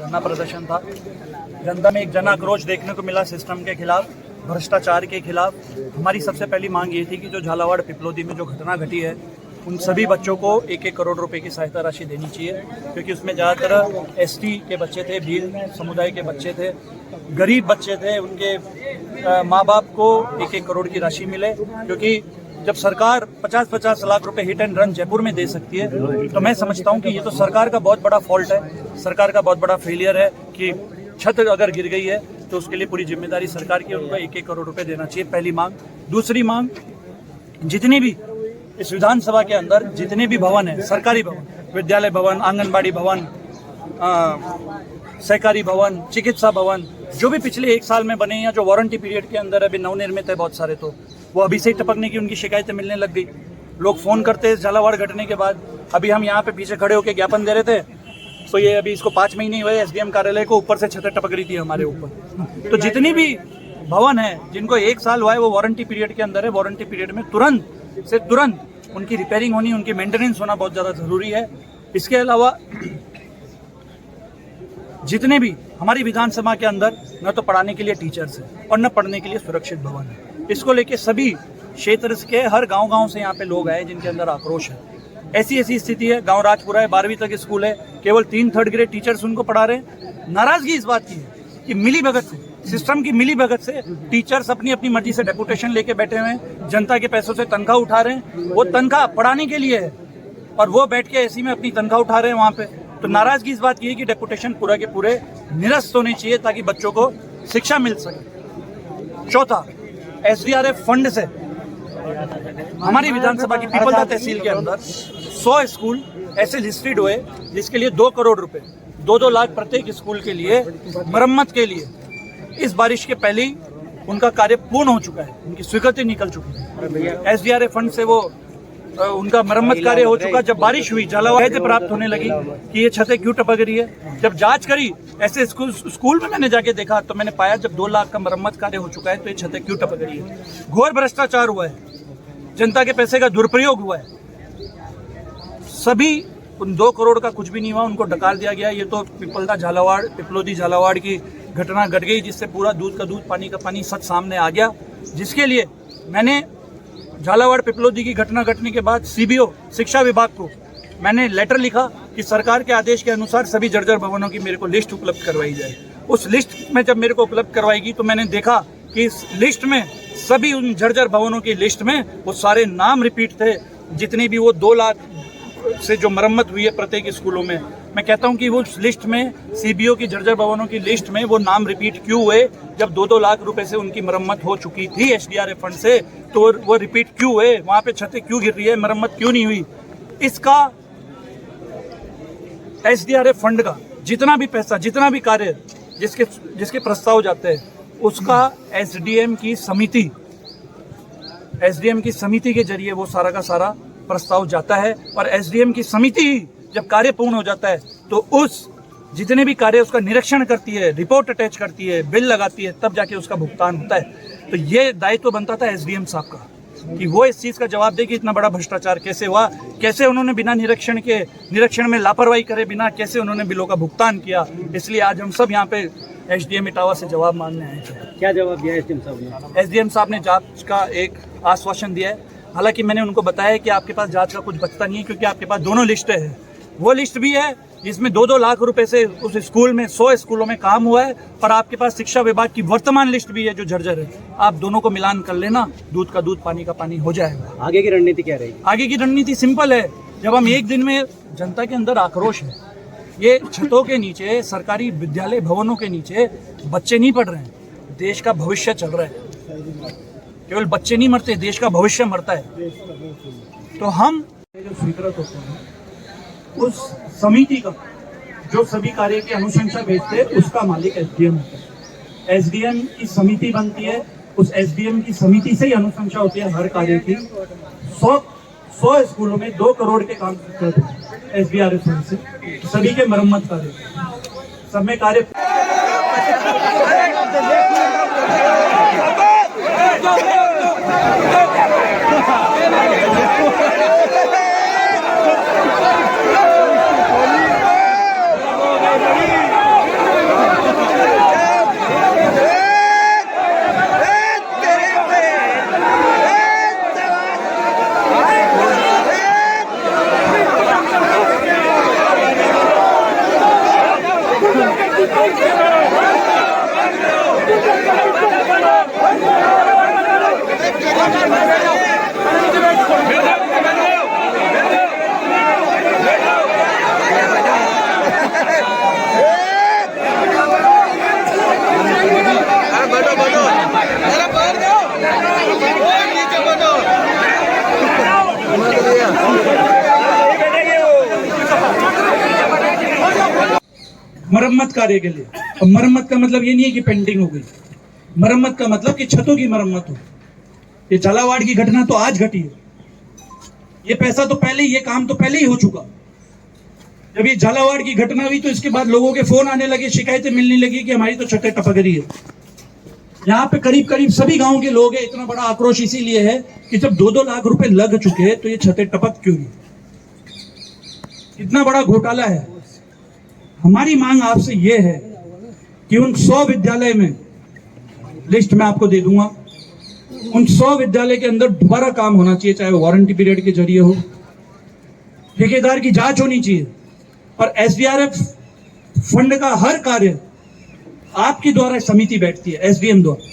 धरना प्रदर्शन था। जनता में एक जन आक्रोश देखने को मिला सिस्टम के खिलाफ, भ्रष्टाचार के खिलाफ। हमारी सबसे पहली मांग ये थी कि जो झालावाड़ पिपलोदी में जो घटना घटी है उन सभी बच्चों को 1-1 करोड़ रुपए की सहायता राशि देनी चाहिए, क्योंकि उसमें ज़्यादातर एसटी के बच्चे थे, भील समुदाय के बच्चे थे, गरीब बच्चे थे। उनके माँ बाप को 1-1 करोड़ की राशि मिले, क्योंकि जब सरकार 50-50 लाख रुपए हिट एंड रन जयपुर में दे सकती है तो मैं समझता हूं कि ये तो सरकार का बहुत बड़ा फॉल्ट है, सरकार का बहुत बड़ा फेलियर है कि छत अगर गिर गई है तो उसके लिए पूरी जिम्मेदारी सरकार की, उनको 1-1 करोड़ रुपए देना चाहिए, पहली मांग। दूसरी मांग, जितनी भी इस विधानसभा के अंदर जितने भी भवन है, सरकारी भवन, विद्यालय भवन, आंगनबाड़ी भवन, सहकारी भवन, चिकित्सा भवन, जो भी पिछले 1 साल में बने या जो वारंटी पीरियड के अंदर अभी नवनिर्मित है बहुत सारे, तो वो अभी से ही टपकने की उनकी शिकायतें मिलने लग गई। लोग फोन करते हैं झालावाड़ घटने के बाद। अभी हम यहाँ पे पीछे खड़े होकर ज्ञापन दे रहे थे, तो ये अभी इसको 5 महीने हुए एसडीएम कार्यालय को, ऊपर से छतें टपक रही थी हमारे ऊपर। तो जितनी भी भवन है जिनको 1 साल हुआ है वो वारंटी पीरियड के अंदर है, वारंटी पीरियड में तुरंत से तुरंत उनकी रिपेयरिंग होनी, उनकी मेंटेनेंस होना बहुत ज़्यादा ज़रूरी है। इसके अलावा जितने भी हमारी विधानसभा के अंदर न तो पढ़ाने के लिए टीचर्स हैं और न पढ़ने के लिए सुरक्षित भवन है, इसको लेके सभी क्षेत्र के हर गांव से यहाँ पे लोग आए जिनके अंदर आक्रोश है। ऐसी स्थिति है, गांव राजपुरा है, 12वीं तक स्कूल है, केवल 3 थर्ड ग्रेड टीचर्स उनको पढ़ा रहे हैं। नाराजगी इस बात की है कि मिली भगत से, सिस्टम की मिली भगत से टीचर्स अपनी अपनी मर्जी से डेपुटेशन लेके बैठे हुए हैं, जनता के पैसों से तनख्वाह उठा रहे हैं। वो तनख्वाह पढ़ाने के लिए है और वो बैठ के ऐसी में अपनी तनख्वाह उठा रहे हैं वहाँ पे। तो नाराजगी इस बात की है कि डेपुटेशन पूरा के पूरे निरस्त होने चाहिए ताकि बच्चों को शिक्षा मिल सके। चौथा, एसडीआरएफ फंड से हमारी विधानसभा की पिपलदा तहसील के अंदर 100 स्कूल ऐसे लिस्टेड हुए जिसके लिए 2 करोड़ रुपए, 2-2 लाख प्रत्येक स्कूल के लिए मरम्मत के लिए इस बारिश के पहले ही उनका कार्य पूर्ण हो चुका है, उनकी स्वीकृति निकल चुकी है। एसडीआरएफ फंड से वो उनका मरम्मत कार्य हो चुका। जब बारिश हुई, झालावाड़ से प्राप्त होने लगी कि ये छतें क्यों टपक रही है। जब जांच करी ऐसे स्कूल में मैंने जाके देखा तो मैंने पाया जब 2 लाख का मरम्मत कार्य हो चुका है तो ये छतें क्यों टपक रही है। घोर भ्रष्टाचार हुआ है, जनता के पैसे का दुरुपयोग हुआ है। सभी उन 2 करोड़ का कुछ भी नहीं हुआ, उनको डकार दिया गया। ये तो पिपलदा झालावाड़, पिपलोदी झालावाड़ की घटना घट गई जिससे पूरा दूध का दूध पानी का पानी सच सामने आ गया, जिसके लिए मैंने झालावाड़ पिपलोदी की घटना घटने के बाद सीबीओ शिक्षा विभाग को मैंने लेटर लिखा कि सरकार के आदेश के अनुसार सभी जर्जर भवनों की मेरे को लिस्ट उपलब्ध करवाई जाए। उस लिस्ट में जब मेरे को उपलब्ध करवाएगी तो मैंने देखा कि इस लिस्ट में सभी उन जर्जर भवनों की लिस्ट में वो सारे नाम रिपीट थे, जितने भी वो 2 लाख से जो मरम्मत हुई है प्रत्येक स्कूलों में। मैं कहता हूं कि वो लिस्ट में, सीबीओ की जर्जर भवनों की लिस्ट में वो नाम रिपीट क्यों हुए जब 2-2 लाख रुपए से उनकी मरम्मत हो चुकी थी एसडीआरएफ फंड से, तो वो रिपीट क्यों हुए, वहां पे छतें क्यों गिर रही है, मरम्मत क्यों नहीं हुई। इसका एसडीआरएफ फंड का जितना भी पैसा, जितना भी कार्य जिसके प्रस्ताव जाते हैं उसका एसडीएम की समिति के जरिए वो सारा का सारा प्रस्ताव जाता है और एसडीएम की समिति ही जब कार्य पूर्ण हो जाता है तो उस जितने भी कार्य उसका निरीक्षण करती है, रिपोर्ट अटैच करती है, बिल लगाती है, तब जाके उसका भुगतान होता है। तो ये दायित्व बनता था एसडीएम साहब का कि वो इस चीज़ का जवाब दे कि इतना बड़ा भ्रष्टाचार कैसे हुआ, कैसे उन्होंने बिना निरीक्षण में लापरवाही करे बिना कैसे उन्होंने बिलों का भुगतान किया। इसलिए आज हम सब यहाँ पे एसडीएम इटावा से जवाब मांगने आए थे। क्या जवाब दिया एसडीएम साहब ने? एसडीएम साहब ने जांच का एक आश्वासन दिया है। हालांकि मैंने उनको बताया कि आपके पास जांच का कुछ बचता नहीं है, क्योंकि आपके पास दोनों लिस्टें हैं। वो लिस्ट भी है जिसमें 2-2 लाख रुपए से उस स्कूल में 100 स्कूलों में काम हुआ है, और आपके पास शिक्षा विभाग की वर्तमान लिस्ट भी है जो जर्जर है। आप दोनों को मिलान कर लेना, दूध का दूध पानी का पानी हो जाएगा। आगे की रणनीति क्या रहेगी? आगे की रणनीति सिंपल है। जब हम एक दिन में, जनता के अंदर आक्रोश है, ये छतों के नीचे, सरकारी विद्यालय भवनों के नीचे बच्चे नहीं पढ़ रहे हैं, देश का भविष्य चल रहा है। केवल बच्चे नहीं मरते, देश का भविष्य मरता है। तो हम जो स्वीकृत होते हैं उस समिति का, जो सभी कार्य की अनुशंसा भेजते हैं, उसका मालिक एसडीएम होता है। एसडीएम की समिति बनती है, उस एसडीएम की समिति से ही अनुशंसा होती है हर कार्य की। 100 स्कूलों में 2 करोड़ के काम करते हैं एसडीआरएफ फंड से, सभी के मरम्मत कार्य, सब में कार्य मरम्मत कार्य के लिए। और मरम्मत का मतलब ये नहीं है कि पेंटिंग हो गई, मरम्मत का मतलब कि छतों की मरम्मत हो। ये झालावाड़ की घटना तो आज घटी है, ये पैसा तो पहले ही, ये काम तो पहले ही हो चुका। जब ये झालावाड़ की घटना हुई तो इसके बाद लोगों के फोन आने लगे, शिकायतें मिलने लगी कि हमारी तो छतें टपक रही है। यहाँ पे करीब करीब सभी गांव के लोग हैं। इतना बड़ा आक्रोश इसीलिए है कि जब 2-2 लाख रुपए लग चुके हैं तो ये छतें टपक क्यों नहीं? इतना बड़ा घोटाला है। हमारी मांग आपसे ये है कि उन 100 विद्यालय में, लिस्ट मैं आपको दे दूंगा, उन 100 विद्यालय के अंदर दोबारा काम होना चाहिए, चाहे वो वारंटी पीरियड के जरिए हो, ठेकेदार की जांच होनी चाहिए, और एसडीआरएफ फंड का हर कार्य आपके द्वारा समिति बैठती है, एसडीएम द्वारा,